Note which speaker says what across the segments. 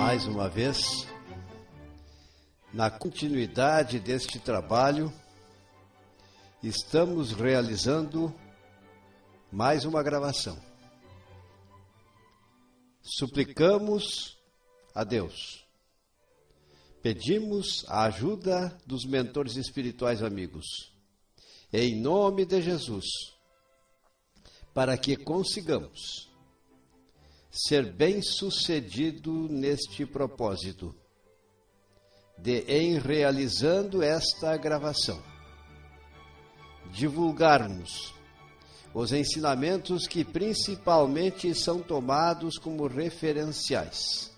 Speaker 1: Mais uma vez, na continuidade deste trabalho, estamos realizando mais uma gravação. Suplicamos a Deus, pedimos a ajuda dos mentores espirituais amigos, em nome de Jesus, para que consigamos ser bem-sucedido neste propósito, em realizando esta gravação, divulgarmos os ensinamentos que principalmente são tomados como referenciais: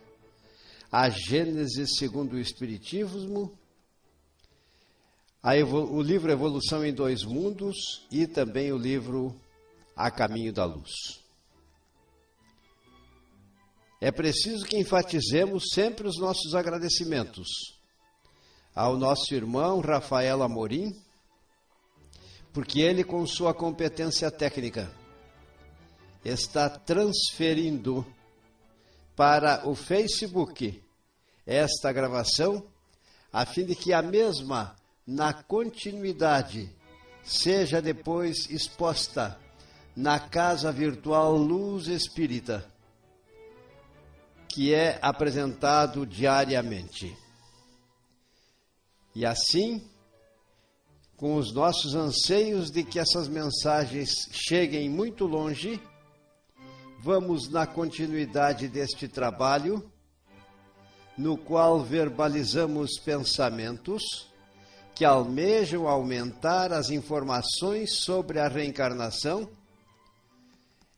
Speaker 1: a Gênese segundo o Espiritismo, o livro Evolução em Dois Mundos e também o livro A Caminho da Luz. É preciso que enfatizemos sempre os nossos agradecimentos ao nosso irmão Rafael Amorim, porque ele, com sua competência técnica, está transferindo para o Facebook esta gravação, a fim de que a mesma, na continuidade, seja depois exposta na Casa Virtual Luz Espírita, que é apresentado diariamente. E assim, com os nossos anseios de que essas mensagens cheguem muito longe, vamos na continuidade deste trabalho, no qual verbalizamos pensamentos que almejam aumentar as informações sobre a reencarnação,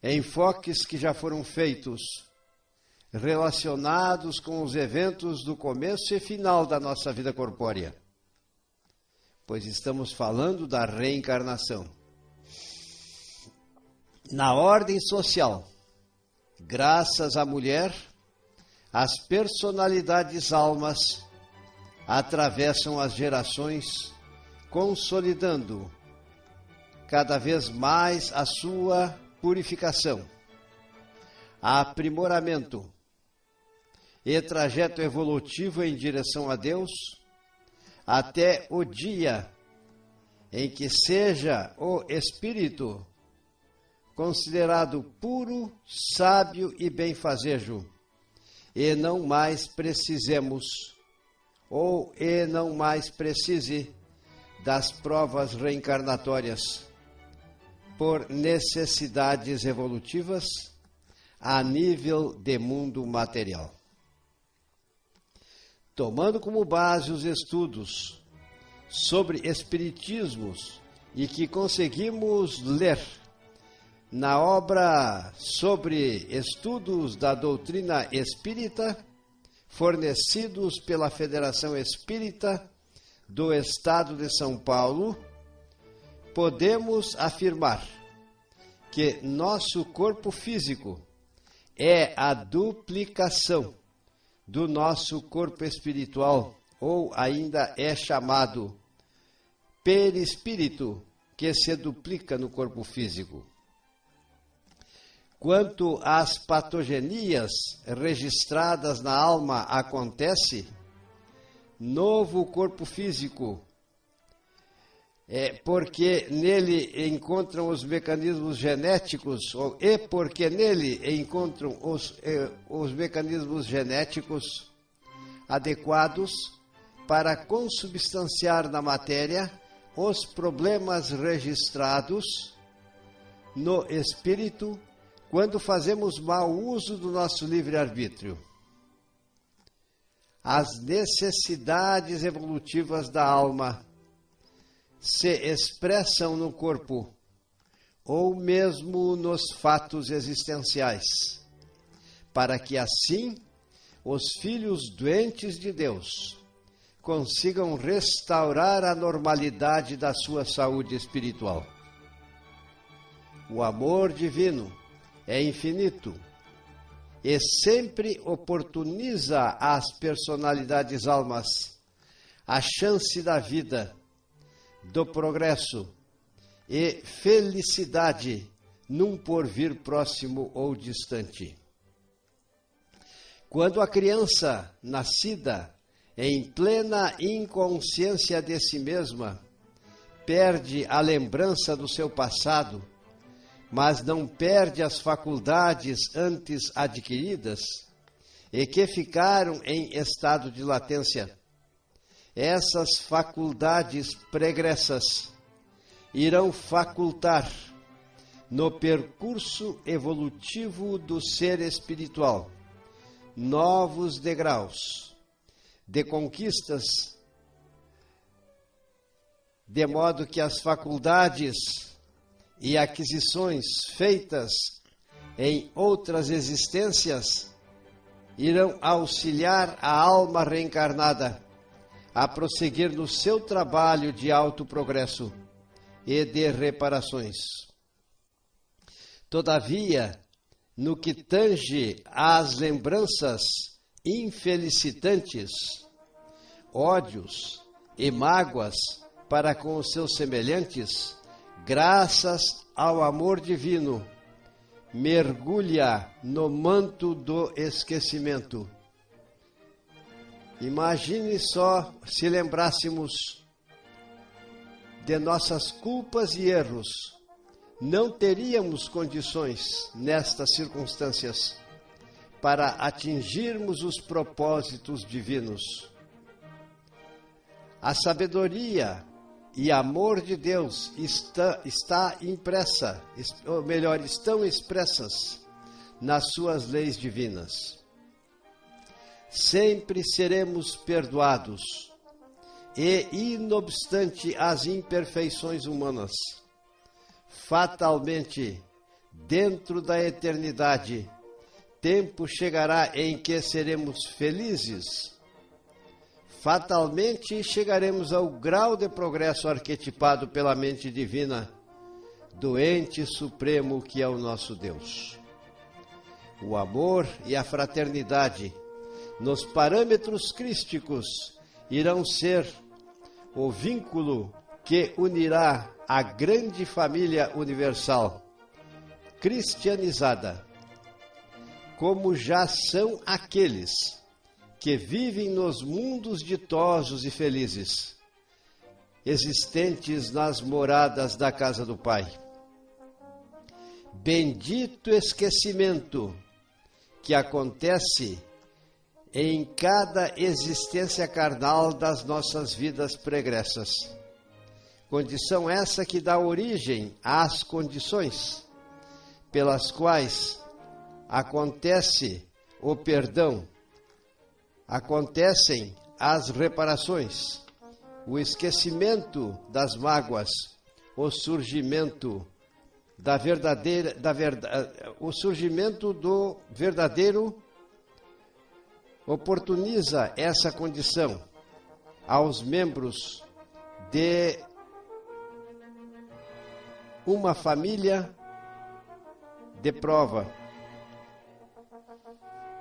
Speaker 1: enfoques que já foram feitos relacionados com os eventos do começo e final da nossa vida corpórea, pois estamos falando da reencarnação. Na ordem social, graças à mulher, as personalidades almas atravessam as gerações, consolidando cada vez mais a sua purificação, aprimoramento e trajeto evolutivo em direção a Deus, até o dia em que seja o espírito considerado puro, sábio e benfazejo, e não mais precisemos, e não mais precise das provas reencarnatórias por necessidades evolutivas a nível de mundo material. Tomando como base os estudos sobre espiritismos e que conseguimos ler na obra sobre estudos da doutrina espírita, fornecidos pela Federação Espírita do Estado de São Paulo, podemos afirmar que nosso corpo físico é a duplicação do nosso corpo espiritual, ou ainda é chamado perispírito, que se duplica no corpo físico. Quanto às patogenias registradas na alma acontece, novo corpo físico, porque nele encontram os mecanismos genéticos, porque nele encontram os mecanismos genéticos adequados para consubstanciar na matéria os problemas registrados no espírito quando fazemos mau uso do nosso livre-arbítrio. As necessidades evolutivas da alma se expressam no corpo ou mesmo nos fatos existenciais, para que assim os filhos doentes de Deus consigam restaurar a normalidade da sua saúde espiritual. O amor divino é infinito e sempre oportuniza às personalidades almas a chance da vida, do progresso e felicidade num porvir próximo ou distante. Quando a criança, nascida em plena inconsciência de si mesma, perde a lembrança do seu passado, mas não perde as faculdades antes adquiridas e que ficaram em estado de latência, essas faculdades pregressas irão facultar no percurso evolutivo do ser espiritual novos degraus de conquistas, de modo que as faculdades e aquisições feitas em outras existências irão auxiliar a alma reencarnada a prosseguir no seu trabalho de autoprogresso e de reparações. Todavia, no que tange às lembranças infelicitantes, ódios e mágoas para com os seus semelhantes, graças ao amor divino, mergulha no manto do esquecimento. Imagine só se lembrássemos de nossas culpas e erros. Não teríamos condições, nestas circunstâncias, para atingirmos os propósitos divinos. A sabedoria e amor de Deus estão expressas nas suas leis divinas. Sempre seremos perdoados, e, inobstante as imperfeições humanas, fatalmente, dentro da eternidade, tempo chegará em que seremos felizes. Fatalmente chegaremos ao grau de progresso arquetipado pela mente divina do ente supremo que é o nosso Deus. O amor e a fraternidade, nos parâmetros crísticos, irão ser o vínculo que unirá a grande família universal, cristianizada, como já são aqueles que vivem nos mundos ditosos e felizes, existentes nas moradas da casa do Pai. Bendito esquecimento que acontece em cada existência carnal das nossas vidas pregressas. Condição essa que dá origem às condições pelas quais acontece o perdão, acontecem as reparações, o esquecimento das mágoas, o surgimento do verdadeiro oportuniza essa condição aos membros de uma família de prova,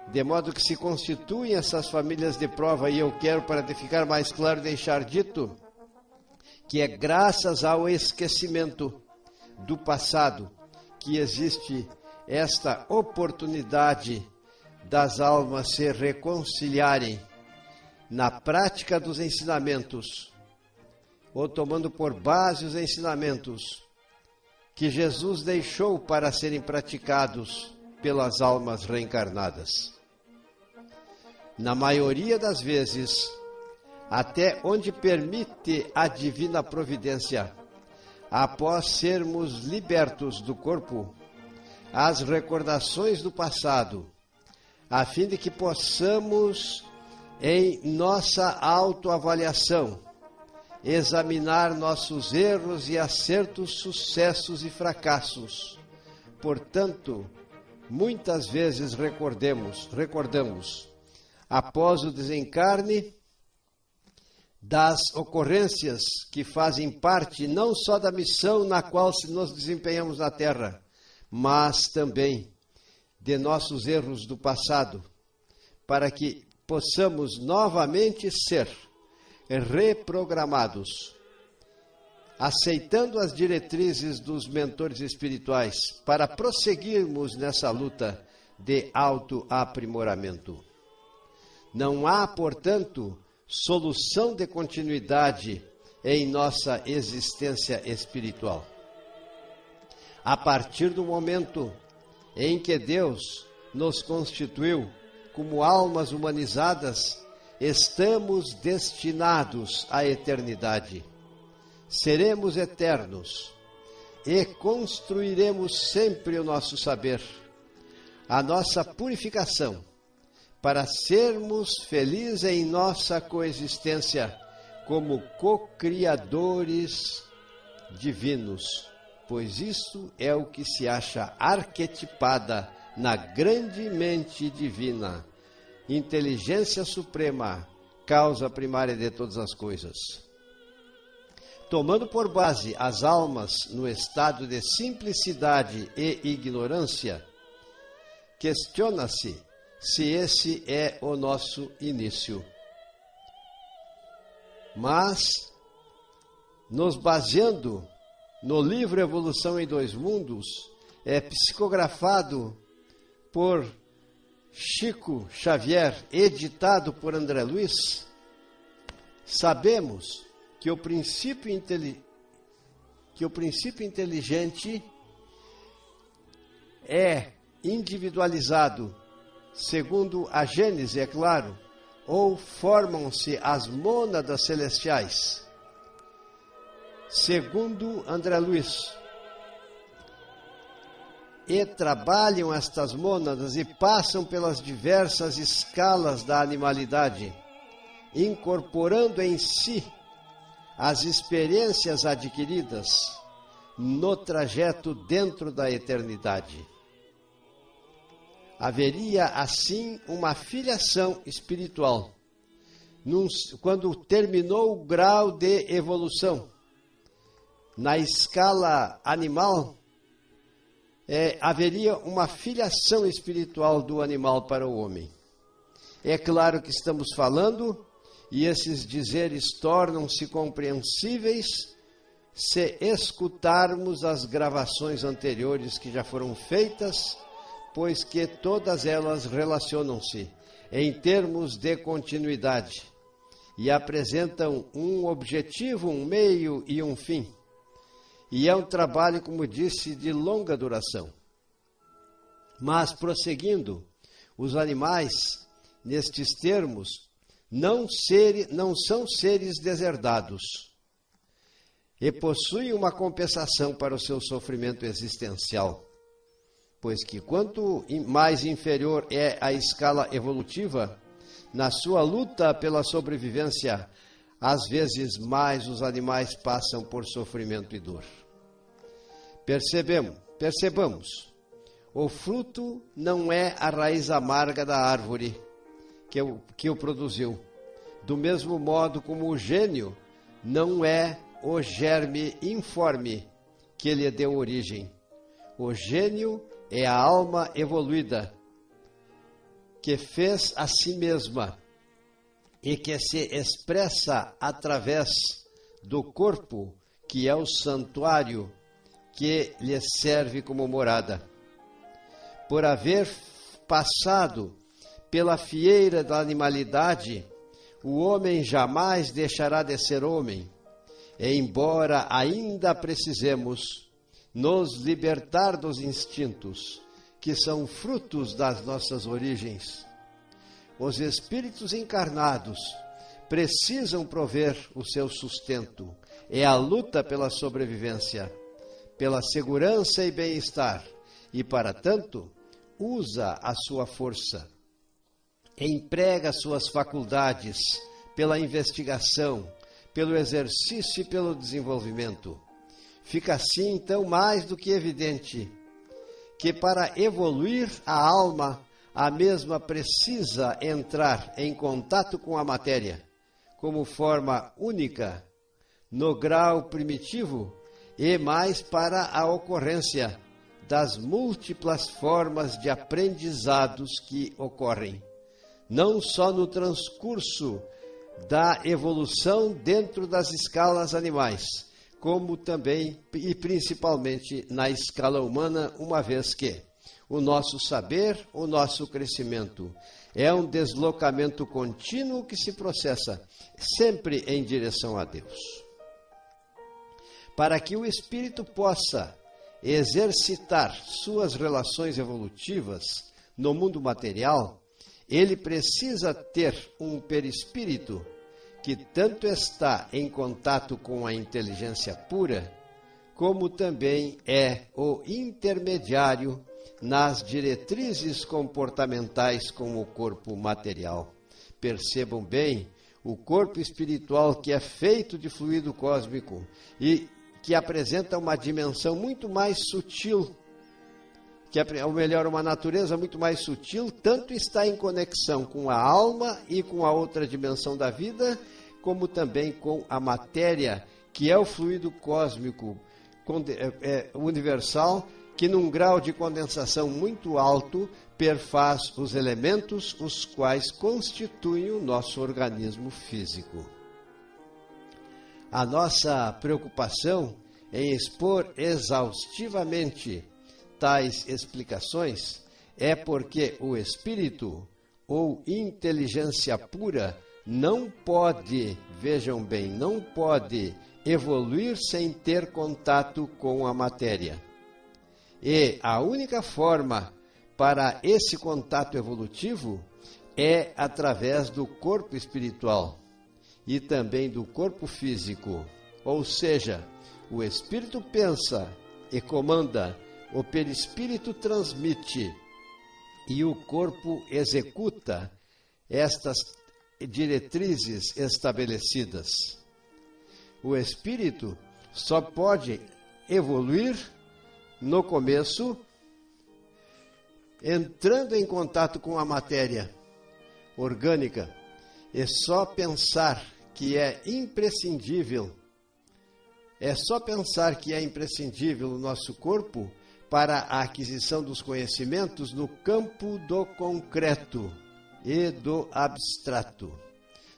Speaker 1: de modo que se constituem essas famílias de prova, e eu quero, para ficar mais claro, deixar dito que é graças ao esquecimento do passado que existe esta oportunidade das almas se reconciliarem na prática dos ensinamentos, ou tomando por base os ensinamentos que Jesus deixou para serem praticados pelas almas reencarnadas. Na maioria das vezes, até onde permite a divina providência, após sermos libertos do corpo, as recordações do passado, a fim de que possamos, em nossa autoavaliação, examinar nossos erros e acertos, sucessos e fracassos. Portanto, muitas vezes recordamos, após o desencarne, das ocorrências que fazem parte não só da missão na qual nos desempenhamos na Terra, mas também de nossos erros do passado, para que possamos novamente ser reprogramados, aceitando as diretrizes dos mentores espirituais, para prosseguirmos nessa luta de autoaprimoramento. Não há, portanto, solução de continuidade em nossa existência espiritual. A partir do momento em que Deus nos constituiu como almas humanizadas, estamos destinados à eternidade. Seremos eternos e construiremos sempre o nosso saber, a nossa purificação, para sermos felizes em nossa coexistência como co-criadores divinos, pois isso é o que se acha arquetipada na grande mente divina, inteligência suprema, causa primária de todas as coisas. Tomando por base as almas no estado de simplicidade e ignorância, questiona-se se esse é o nosso início. Mas, nos baseando no livro Evolução em Dois Mundos, psicografado por Chico Xavier, editado por André Luiz, sabemos que o princípio inteligente é individualizado, segundo a Gênese, é claro, ou formam-se as mônadas celestiais, segundo André Luiz, e trabalham estas mônadas e passam pelas diversas escalas da animalidade, incorporando em si as experiências adquiridas no trajeto dentro da eternidade. Haveria, assim, uma filiação espiritual. Quando terminou o grau de evolução, na escala animal, haveria uma filiação espiritual do animal para o homem. É claro que estamos falando, e esses dizeres tornam-se compreensíveis se escutarmos as gravações anteriores que já foram feitas, pois que todas elas relacionam-se em termos de continuidade e apresentam um objetivo, um meio e um fim. E é um trabalho, como disse, de longa duração. Mas, prosseguindo, os animais, nestes termos, não são seres deserdados e possuem uma compensação para o seu sofrimento existencial, pois que quanto mais inferior é a escala evolutiva, na sua luta pela sobrevivência, às vezes mais os animais passam por sofrimento e dor. Percebamos, o fruto não é a raiz amarga da árvore que o produziu, do mesmo modo como o gênio não é o germe informe que lhe deu origem. O gênio é a alma evoluída, que fez a si mesma e que se expressa através do corpo, que é o santuário que lhe serve como morada. Por haver passado pela fieira da animalidade, o homem jamais deixará de ser homem, embora ainda precisemos nos libertar dos instintos, que são frutos das nossas origens. Os espíritos encarnados precisam prover o seu sustento. É a luta pela sobrevivência, pela segurança e bem-estar, e para tanto, usa a sua força, emprega suas faculdades pela investigação, pelo exercício e pelo desenvolvimento. Fica assim, então, mais do que evidente que para evoluir a alma, a mesma precisa entrar em contato com a matéria, como forma única, no grau primitivo, e mais para a ocorrência das múltiplas formas de aprendizados que ocorrem, não só no transcurso da evolução dentro das escalas animais, como também e principalmente na escala humana, uma vez que o nosso saber, o nosso crescimento. É um deslocamento contínuo que se processa sempre em direção a Deus. Para que o espírito possa exercitar suas relações evolutivas no mundo material, ele precisa ter um perispírito que tanto está em contato com a inteligência pura, como também é o intermediário nas diretrizes comportamentais com o corpo material. Percebam bem, o corpo espiritual, que é feito de fluido cósmico e que apresenta uma dimensão muito mais sutil, ou melhor, uma natureza muito mais sutil, tanto está em conexão com a alma e com a outra dimensão da vida, como também com a matéria, que é o fluido cósmico universal, que num grau de condensação muito alto perfaz os elementos os quais constituem o nosso organismo físico. A nossa preocupação em expor exaustivamente tais explicações é porque o espírito ou inteligência pura não pode, vejam bem, não pode evoluir sem ter contato com a matéria. E a única forma para esse contato evolutivo é através do corpo espiritual e também do corpo físico. Ou seja, o espírito pensa e comanda, o perispírito transmite e o corpo executa estas diretrizes estabelecidas. O espírito só pode evoluir no começo, entrando em contato com a matéria orgânica, é só pensar que é imprescindível o nosso corpo para a aquisição dos conhecimentos no campo do concreto e do abstrato,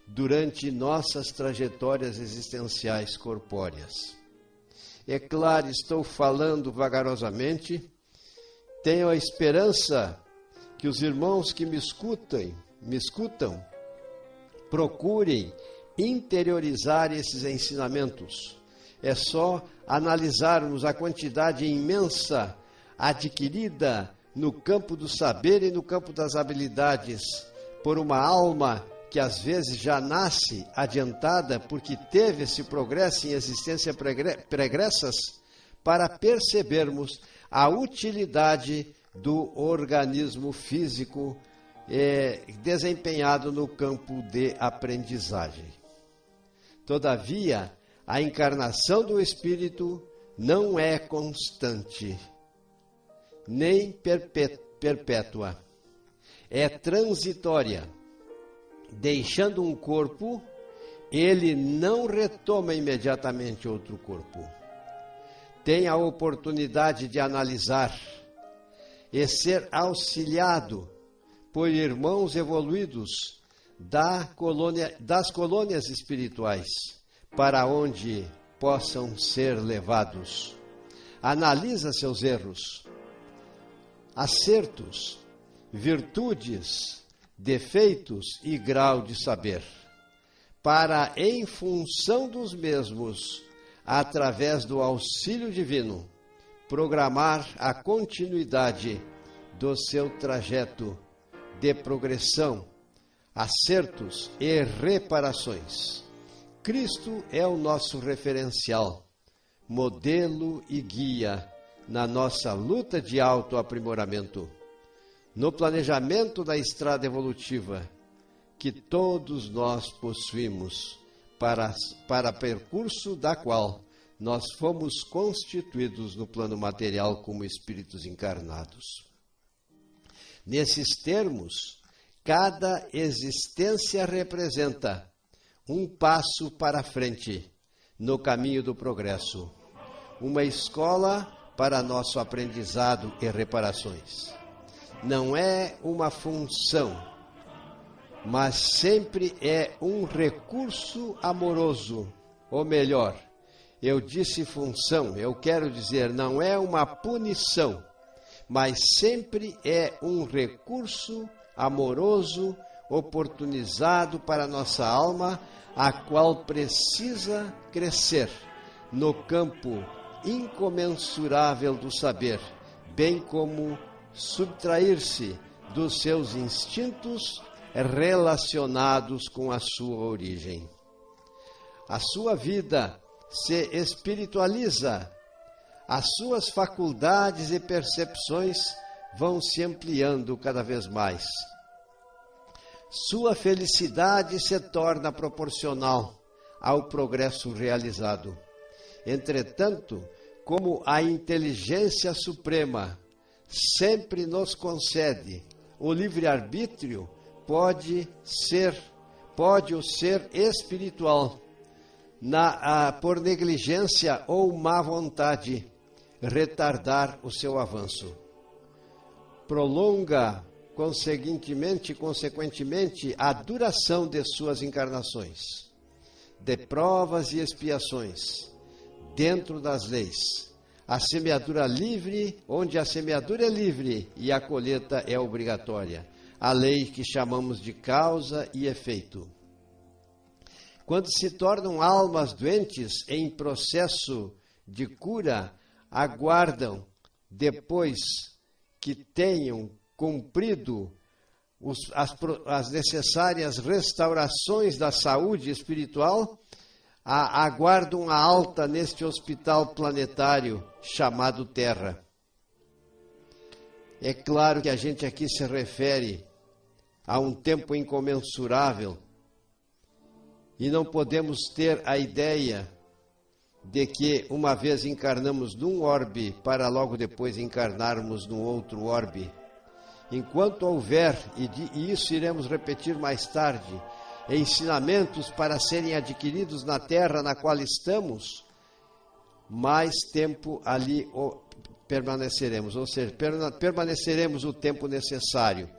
Speaker 1: durante nossas trajetórias existenciais corpóreas. É claro, estou falando vagarosamente. Tenho a esperança que os irmãos que me escutam, procurem interiorizar esses ensinamentos. É só analisarmos a quantidade imensa adquirida no campo do saber e no campo das habilidades por uma alma que às vezes já nasce adiantada porque teve esse progresso em existência pregressas, para percebermos a utilidade do organismo físico desempenhado no campo de aprendizagem. Todavia, a encarnação do espírito não é constante, nem perpétua. É transitória. Deixando um corpo, ele não retoma imediatamente outro corpo. Tem a oportunidade de analisar e ser auxiliado por irmãos evoluídos das colônias espirituais, para onde possam ser levados. Analisa seus erros, acertos, virtudes, defeitos e grau de saber, para, em função dos mesmos, através do auxílio divino, programar a continuidade do seu trajeto de progressão, acertos e reparações. Cristo é o nosso referencial, modelo e guia na nossa luta de autoaprimoramento, no planejamento da estrada evolutiva que todos nós possuímos, para percurso da qual nós fomos constituídos no plano material como espíritos encarnados. Nesses termos, cada existência representa um passo para frente no caminho do progresso, uma escola para nosso aprendizado e reparações. Não é uma função, mas sempre é um recurso amoroso, ou melhor, eu disse função, eu quero dizer, não é uma punição, mas sempre é um recurso amoroso, oportunizado para nossa alma, a qual precisa crescer no campo incomensurável do saber, bem como subtrair-se dos seus instintos relacionados com a sua origem. A sua vida se espiritualiza, as suas faculdades e percepções vão se ampliando cada vez mais. Sua felicidade se torna proporcional ao progresso realizado. Entretanto, como a inteligência suprema sempre nos concede o livre-arbítrio, pode o ser espiritual, por negligência ou má vontade, retardar o seu avanço. Prolonga, consequentemente, a duração de suas encarnações, de provas e expiações, dentro das leis. A semeadura livre, onde a semeadura é livre e a colheita é obrigatória. A lei que chamamos de causa e efeito. Quando se tornam almas doentes em processo de cura, aguardam, depois que tenham cumprido as necessárias restaurações da saúde espiritual, aguardam a alta neste hospital planetário chamado Terra. É claro que a gente aqui se refere a um tempo incomensurável e não podemos ter a ideia de que uma vez encarnamos num orbe para logo depois encarnarmos num outro orbe. Enquanto houver, e isso iremos repetir mais tarde, ensinamentos para serem adquiridos na terra na qual estamos, mais tempo ali permaneceremos, ou seja, permaneceremos o tempo necessário.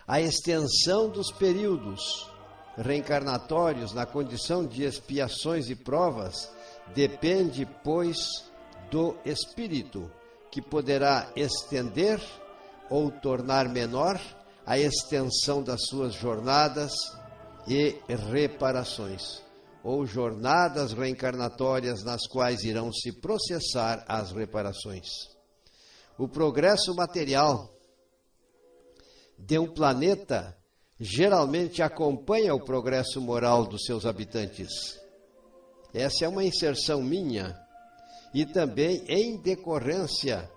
Speaker 1: A extensão dos períodos reencarnatórios na condição de expiações e provas depende, pois, do espírito, que poderá estender ou tornar menor a extensão das suas jornadas e reparações, ou jornadas reencarnatórias nas quais irão se processar as reparações. O progresso material de um planeta geralmente acompanha o progresso moral dos seus habitantes. Essa é uma inserção minha, e também em decorrência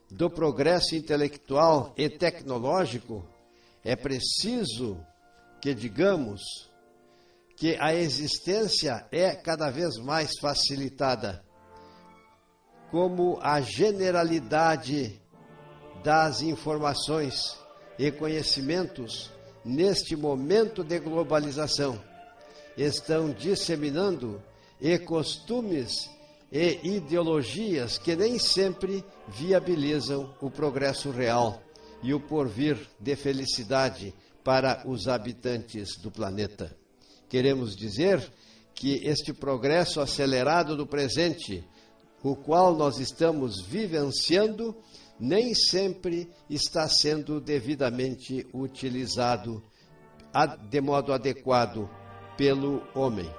Speaker 1: do progresso intelectual e tecnológico, é preciso que digamos que a existência é cada vez mais facilitada, como a generalidade das informações e conhecimentos neste momento de globalização estão disseminando costumes e ideologias que nem sempre viabilizam o progresso real e o porvir de felicidade para os habitantes do planeta. Queremos dizer que este progresso acelerado do presente, o qual nós estamos vivenciando, nem sempre está sendo devidamente utilizado de modo adequado pelo homem.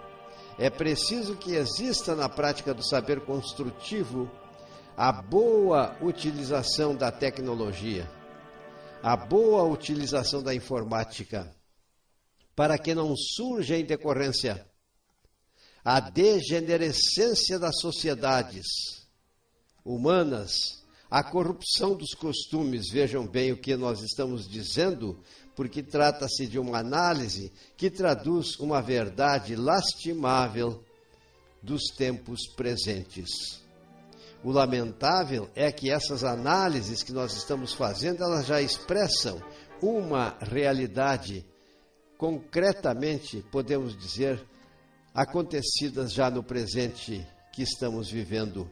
Speaker 1: É preciso que exista na prática do saber construtivo a boa utilização da tecnologia, a boa utilização da informática, para que não surja em decorrência a degenerescência das sociedades humanas, a corrupção dos costumes. Vejam bem o que nós estamos dizendo, porque trata-se de uma análise que traduz uma verdade lastimável dos tempos presentes. O lamentável é que essas análises que nós estamos fazendo, elas já expressam uma realidade concretamente, podemos dizer, acontecidas já no presente que estamos vivendo.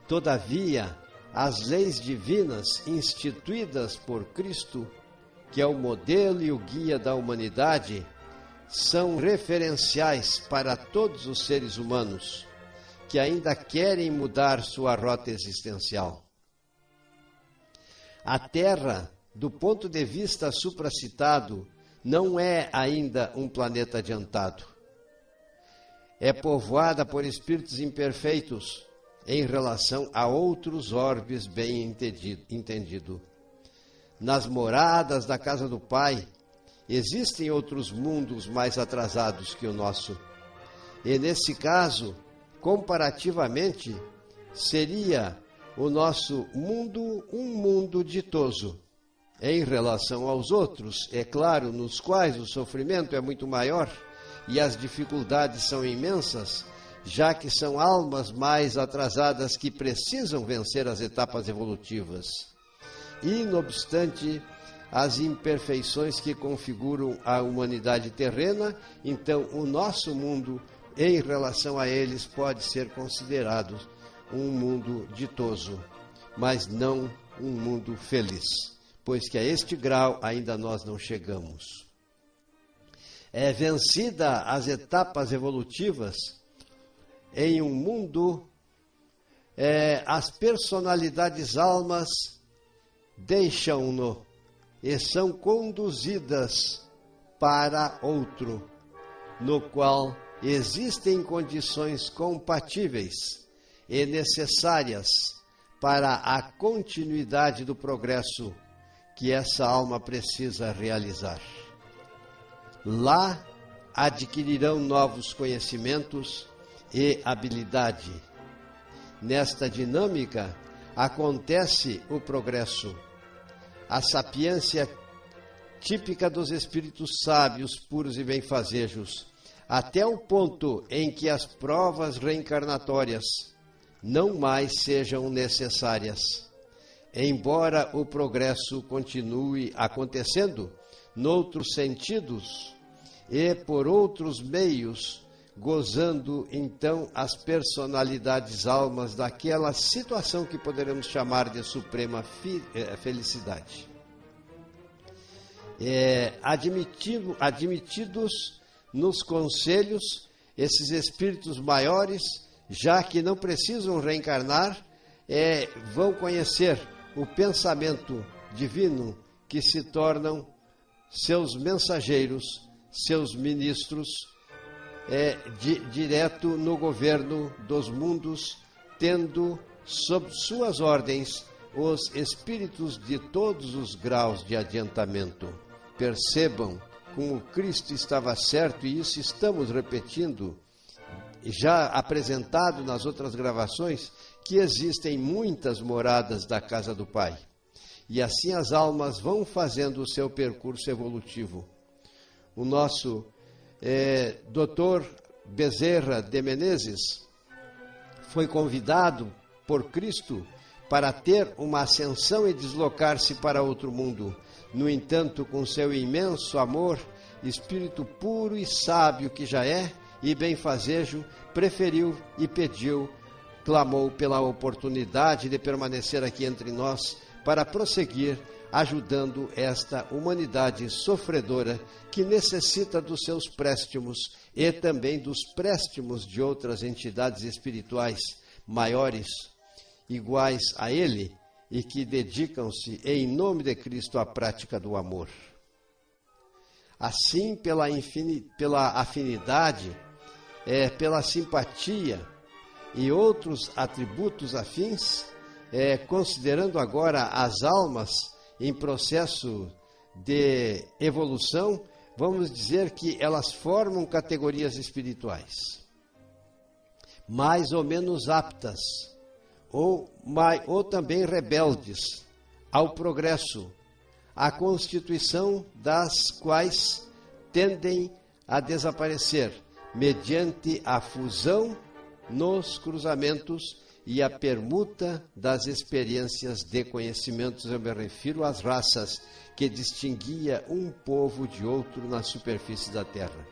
Speaker 1: Todavia, as leis divinas instituídas por Cristo, que é o modelo e o guia da humanidade, são referenciais para todos os seres humanos que ainda querem mudar sua rota existencial. A Terra, do ponto de vista supracitado, não é ainda um planeta adiantado. É povoada por espíritos imperfeitos em relação a outros orbes bem entendido. Nas moradas da casa do Pai, existem outros mundos mais atrasados que o nosso. E nesse caso, comparativamente, seria o nosso mundo um mundo ditoso. Em relação aos outros, é claro, nos quais o sofrimento é muito maior e as dificuldades são imensas, já que são almas mais atrasadas que precisam vencer as etapas evolutivas. E, não obstante as imperfeições que configuram a humanidade terrena, então o nosso mundo, em relação a eles, pode ser considerado um mundo ditoso, mas não um mundo feliz, pois que a este grau ainda nós não chegamos. Vencida as etapas evolutivas, em um mundo, as personalidades almas deixam-no e são conduzidas para outro, no qual existem condições compatíveis e necessárias para a continuidade do progresso que essa alma precisa realizar. Lá adquirirão novos conhecimentos e habilidade. Nesta dinâmica acontece o progresso. A sapiência típica dos espíritos sábios, puros e benfazejos, até o ponto em que as provas reencarnatórias não mais sejam necessárias. Embora o progresso continue acontecendo noutros sentidos e por outros meios, gozando então as personalidades almas daquela situação que poderemos chamar de suprema felicidade. Admitidos nos conselhos, esses espíritos maiores, já que não precisam reencarnar, vão conhecer o pensamento divino, que se tornam seus mensageiros, seus ministros, direto no governo dos mundos, tendo sob suas ordens os espíritos de todos os graus de adiantamento. Percebam como Cristo estava certo, e isso estamos repetindo, já apresentado nas outras gravações, que existem muitas moradas da casa do Pai. E assim as almas vão fazendo o seu percurso evolutivo. O nosso Dr. Bezerra de Menezes foi convidado por Cristo para ter uma ascensão e deslocar-se para outro mundo. No entanto, com seu imenso amor, espírito puro e sábio que já é, e benfazejo, preferiu e pediu, clamou pela oportunidade de permanecer aqui entre nós para prosseguir ajudando esta humanidade sofredora que necessita dos seus préstimos e também dos préstimos de outras entidades espirituais maiores, iguais a ele, e que dedicam-se em nome de Cristo à prática do amor. Assim, pela afinidade, pela simpatia e outros atributos afins, considerando agora as almas em processo de evolução, vamos dizer que elas formam categorias espirituais mais ou menos aptas, ou também rebeldes ao progresso, a constituição das quais tendem a desaparecer mediante a fusão nos cruzamentos e a permuta das experiências de conhecimentos. Eu me refiro às raças que distinguia um povo de outro na superfície da terra.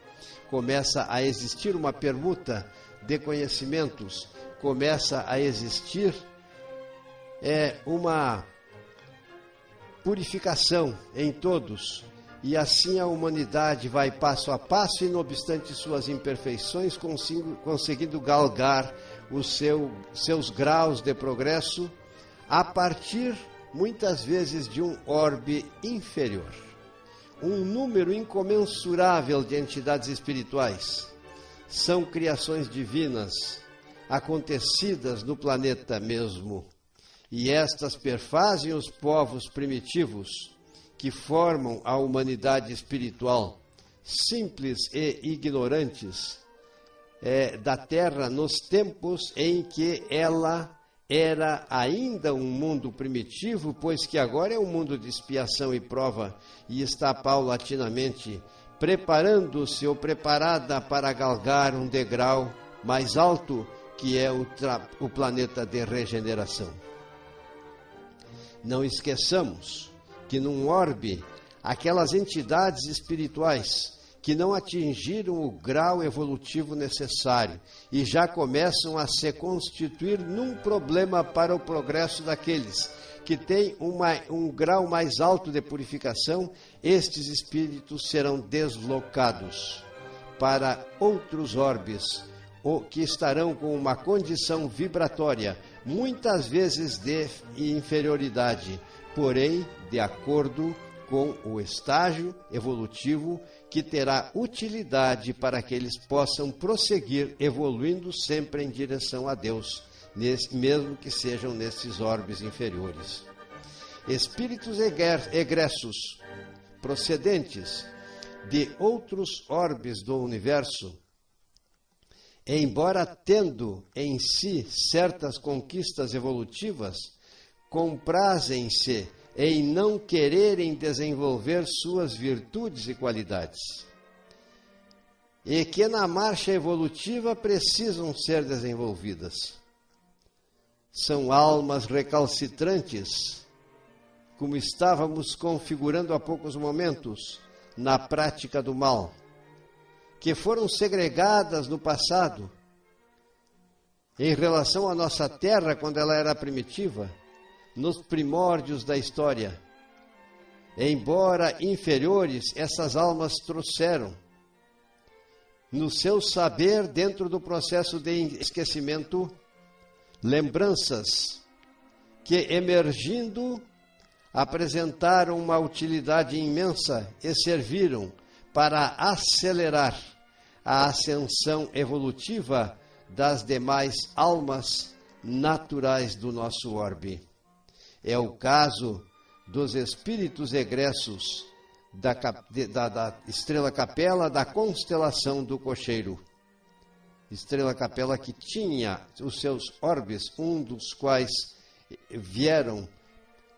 Speaker 1: Começa a existir uma permuta de conhecimentos, começa a existir uma purificação em todos, e assim a humanidade vai passo a passo e, não obstante suas imperfeições, conseguindo galgar os seus graus de progresso a partir muitas vezes de um orbe inferior. Um número incomensurável de entidades espirituais são criações divinas acontecidas no planeta mesmo, e estas perfazem os povos primitivos que formam a humanidade espiritual, simples e ignorantes da Terra nos tempos em que ela era ainda um mundo primitivo, pois que agora é um mundo de expiação e prova e está paulatinamente preparando-se ou preparada para galgar um degrau mais alto, que é o planeta de regeneração. Não esqueçamos que num orbe, aquelas entidades espirituais que não atingiram o grau evolutivo necessário e já começam a se constituir num problema para o progresso daqueles que têm um grau mais alto de purificação, estes espíritos serão deslocados para outros orbes, que estarão com uma condição vibratória, muitas vezes de inferioridade, porém de acordo com o estágio evolutivo que terá utilidade para que eles possam prosseguir evoluindo sempre em direção a Deus, mesmo que sejam nesses orbes inferiores. Espíritos egressos, procedentes de outros orbes do universo, embora tendo em si certas conquistas evolutivas, comprazem-se em não quererem desenvolver suas virtudes e qualidades, e que na marcha evolutiva precisam ser desenvolvidas. São almas recalcitrantes, como estávamos configurando há poucos momentos, na prática do mal, que foram segregadas no passado, em relação à nossa terra, quando ela era primitiva, nos primórdios da história. Embora inferiores, essas almas trouxeram no seu saber, dentro do processo de esquecimento, lembranças que, emergindo, apresentaram uma utilidade imensa e serviram para acelerar a ascensão evolutiva das demais almas naturais do nosso orbe. É o caso dos espíritos egressos da Estrela Capela da constelação do Cocheiro. Estrela Capela que tinha os seus orbes, um dos quais vieram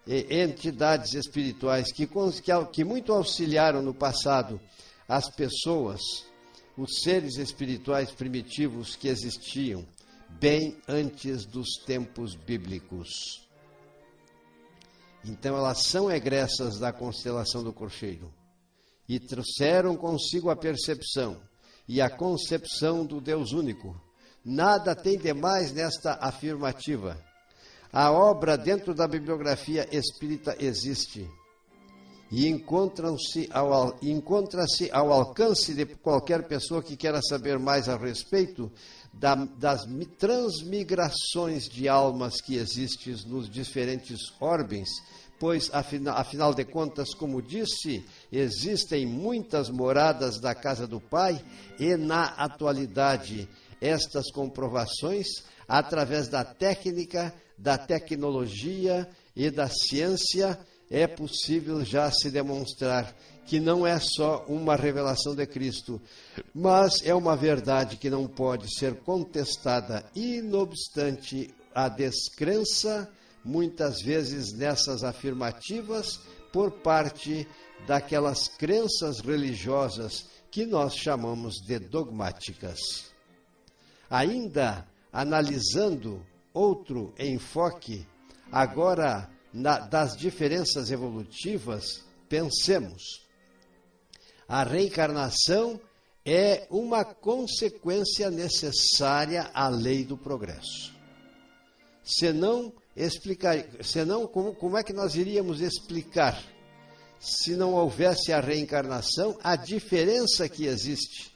Speaker 1: entidades espirituais que muito auxiliaram no passado as pessoas, os seres espirituais primitivos que existiam bem antes dos tempos bíblicos. Então elas são egressas da constelação do Cocheiro e trouxeram consigo a percepção e a concepção do Deus único. Nada tem de mais nesta afirmativa. A obra dentro da bibliografia espírita existe e encontra-se ao alcance de qualquer pessoa que queira saber mais a respeito das transmigrações de almas que existem nos diferentes orbes, pois, afinal de contas, como disse, existem muitas moradas da casa do Pai e, na atualidade, estas comprovações, através da técnica, da tecnologia e da ciência, é possível já se demonstrar que não é só uma revelação de Cristo, mas é uma verdade que não pode ser contestada, e, não obstante a descrença, muitas vezes nessas afirmativas, por parte daquelas crenças religiosas que nós chamamos de dogmáticas. Ainda analisando outro enfoque, agora das diferenças evolutivas, pensemos. A reencarnação é uma consequência necessária à lei do progresso. Senão, como é que nós iríamos explicar, se não houvesse a reencarnação, a diferença que existe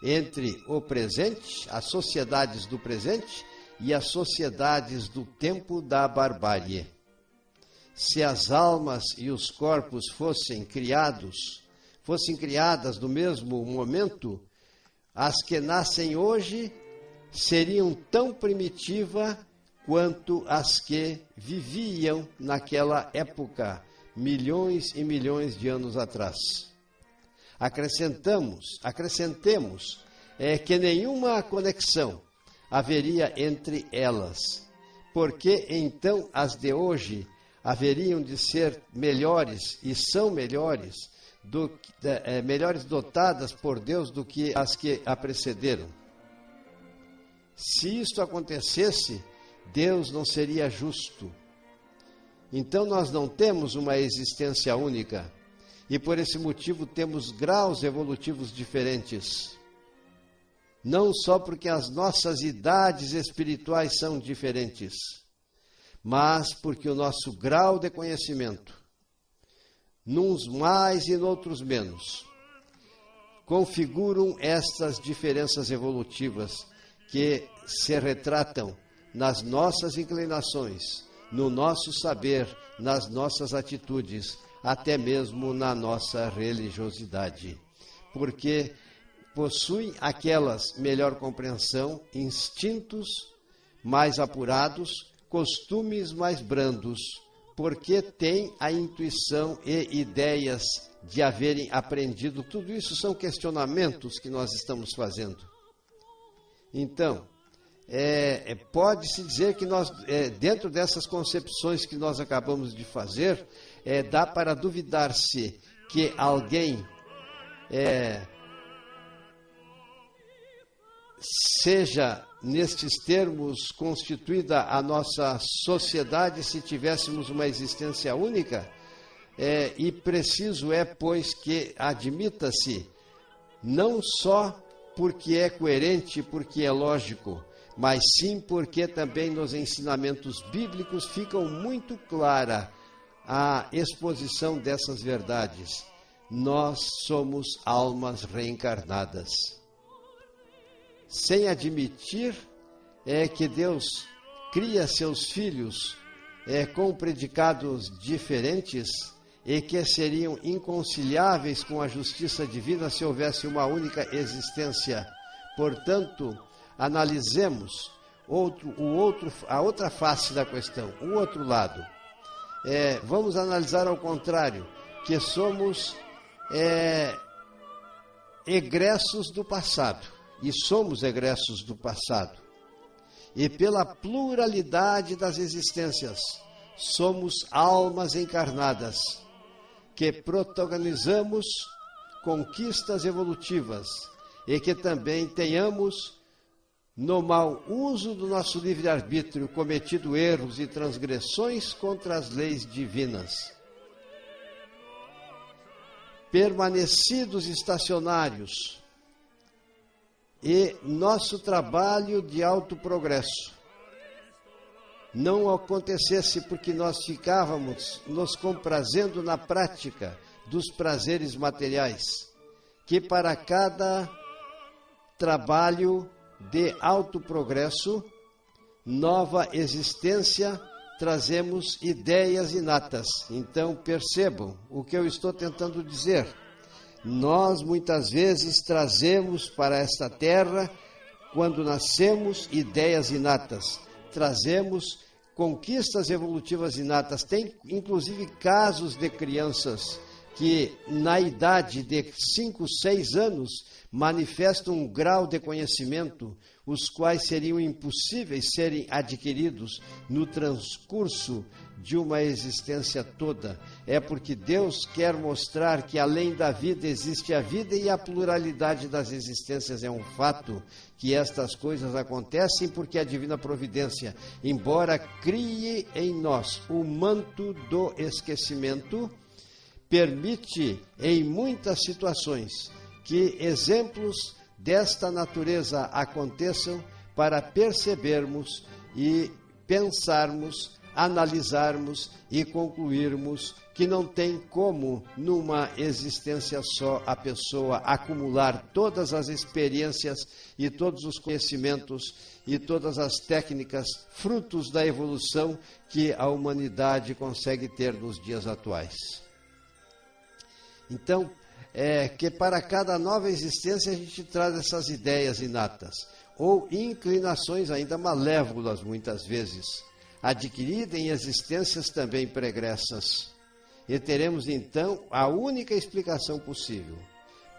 Speaker 1: entre o presente, as sociedades do presente e as sociedades do tempo da barbárie? se as almas e os corpos fossem criadas no mesmo momento, as que nascem hoje seriam tão primitivas quanto as que viviam naquela época, milhões e milhões de anos atrás. Acrescentemos que nenhuma conexão haveria entre elas, porque então as de hoje haveriam de ser melhores, e são melhores, melhores dotadas por Deus do que as que a precederam. Se isto acontecesse, Deus não seria justo. Então nós não temos uma existência única, e por esse motivo temos graus evolutivos diferentes. Não só porque as nossas idades espirituais são diferentes, mas porque o nosso grau de conhecimento, nuns mais e noutros menos, configuram estas diferenças evolutivas que se retratam nas nossas inclinações, no nosso saber, nas nossas atitudes, até mesmo na nossa religiosidade. Porque possuem aquelas melhor compreensão, instintos mais apurados, costumes mais brandos, porque têm a intuição e ideias de haverem aprendido. Tudo isso são questionamentos que nós estamos fazendo. Então, pode-se dizer que nós, dentro dessas concepções que nós acabamos de fazer, dá para duvidar-se que alguém seja, nestes termos, constituída a nossa sociedade se tivéssemos uma existência única, e preciso pois, que admita-se, não só porque é coerente, porque é lógico, mas sim porque também nos ensinamentos bíblicos ficam muito clara a exposição dessas verdades. Nós somos almas reencarnadas. Sem admitir que Deus cria seus filhos com predicados diferentes e que seriam inconciliáveis com a justiça divina se houvesse uma única existência. Portanto, analisemos a outra face da questão, o outro lado. Vamos analisar ao contrário, que somos egressos do passado, e somos egressos do passado. E pela pluralidade das existências, somos almas encarnadas, que protagonizamos conquistas evolutivas e que também tenhamos, no mau uso do nosso livre-arbítrio, cometido erros e transgressões contra as leis divinas. Permanecidos estacionários e nosso trabalho de autoprogresso não acontecesse porque nós ficávamos nos comprazendo na prática dos prazeres materiais, que para cada trabalho de autoprogresso, nova existência, trazemos ideias inatas. Então percebam o que eu estou tentando dizer. Nós muitas vezes trazemos para esta terra, quando nascemos, ideias inatas. Trazemos conquistas evolutivas inatas. Tem inclusive casos de crianças que na idade de 5, 6 anos manifestam um grau de conhecimento, os quais seriam impossíveis serem adquiridos no transcurso de uma existência toda. É porque Deus quer mostrar que além da vida existe a vida, e a pluralidade das existências é um fato, que estas coisas acontecem porque a divina providência, embora crie em nós o manto do esquecimento, permite em muitas situações que exemplos desta natureza aconteçam para percebermos e pensarmos analisarmos e concluirmos que não tem como, numa existência só, a pessoa acumular todas as experiências e todos os conhecimentos e todas as técnicas, frutos da evolução que a humanidade consegue ter nos dias atuais. Então, que para cada nova existência a gente traz essas ideias inatas, ou inclinações ainda malévolas, muitas vezes, adquiridas em existências também pregressas. E teremos então a única explicação possível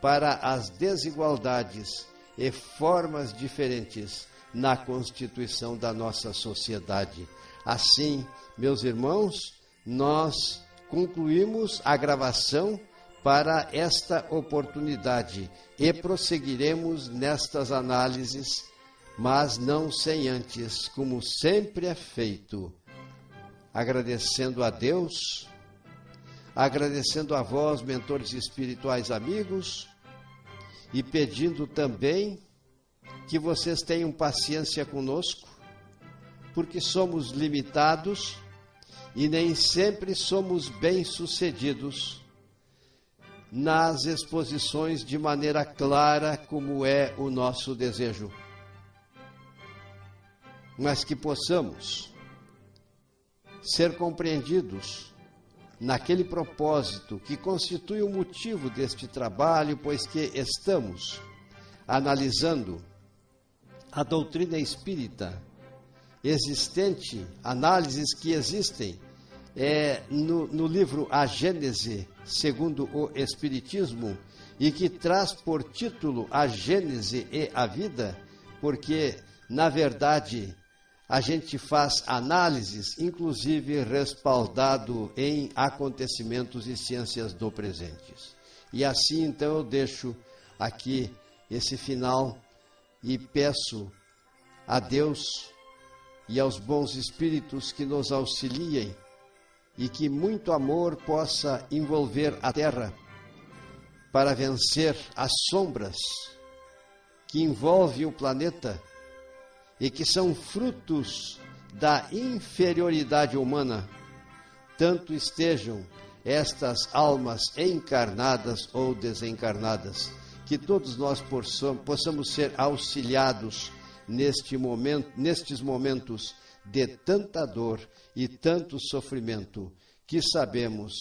Speaker 1: para as desigualdades e formas diferentes na constituição da nossa sociedade. Assim, meus irmãos, nós concluímos a gravação para esta oportunidade e prosseguiremos nestas análises, mas não sem antes, como sempre é feito, agradecendo a Deus, agradecendo a vós, mentores espirituais amigos, e pedindo também que vocês tenham paciência conosco, porque somos limitados e nem sempre somos bem-sucedidos nas exposições de maneira clara, como é o nosso desejo. Mas que possamos ser compreendidos naquele propósito que constitui o motivo deste trabalho, pois que estamos analisando a doutrina espírita existente, análises que existem no livro A Gênese, segundo o Espiritismo, e que traz por título A Gênese e a Vida, porque, na verdade, a gente faz análises, inclusive respaldado em acontecimentos e ciências do presente. E assim, então, eu deixo aqui esse final e peço a Deus e aos bons espíritos que nos auxiliem e que muito amor possa envolver a Terra para vencer as sombras que envolvem o planeta e que são frutos da inferioridade humana, tanto estejam estas almas encarnadas ou desencarnadas, que todos nós possamos ser auxiliados nestes momentos de tanta dor e tanto sofrimento que sabemos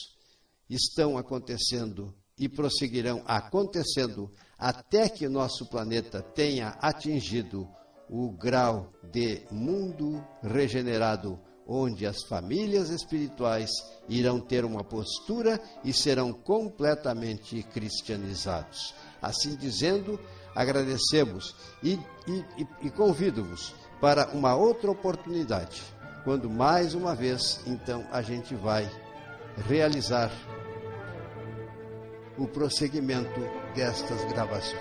Speaker 1: estão acontecendo e prosseguirão acontecendo até que nosso planeta tenha atingido o grau de mundo regenerado, onde as famílias espirituais irão ter uma postura e serão completamente cristianizados. Assim dizendo, agradecemos e convido-vos para uma outra oportunidade, quando mais uma vez, então, a gente vai realizar o prosseguimento destas gravações.